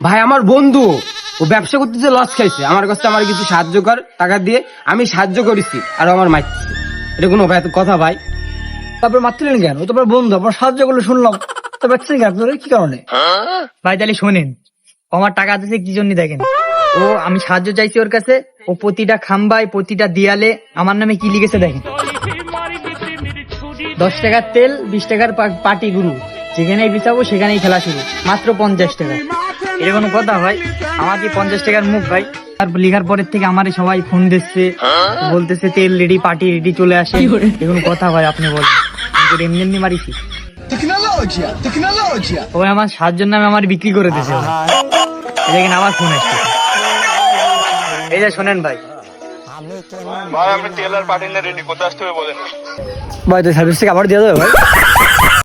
ভাই আমার বন্ধু ও ব্যবসা করতেছে, লস খাইছে, আমার কাছে আমার কিছু সাহায্য কর টাকা দিয়ে, আমি সাহায্য করেছি আর আমার মারতেছে, এটা কোনো কথা ভাই? তারপর মারছিলেন কেন? ও তোমার বন্ধু, আপনার সাহায্য করলে শুনলাম, তো ব্যবসায়ী কেন আপনার কি কারণে? ভাই তাহলে শোনেন, ও আমার টাকা দিয়েছে কি জন্য দেখেন। ও আমি সাহায্য চাইছি ওর কাছে, ও প্রতিটা খাম্বায় প্রতিটা দেয়ালে আমার নামে কি লিখেছে দেখেন। 10 টাকার তেল 20 টাকার পাটি গুরু, যেখানেই বিচাবো সেখানেই খেলা শুরু, মাত্র 50 টাকা। এটা কোনো কথা ভাই? আমার কি 50 টাকার মুখ ভাই? আর লিখার পরের থেকে আমারে সবাই ফোন দিচ্ছে, বলতেছে তেল রেডি পাটি রেডি চলে আসে। এগুলো কথা ভাই? আপনি বলেন, আমি তো এমনি এমনি মারিছি? ও আমার সাহায্যের নামে আমার বিক্রি করে দিয়েছে। দেখেন আমার ফোন আসছে, এই যে শোনেন ভাই। ভাই আপনি তেল আর পাটিল রেডি, কোথায় আসতে হবে বলেন। ভাই তো সার্ভিস থেকে আবার দিয়ে দেবে ভাই।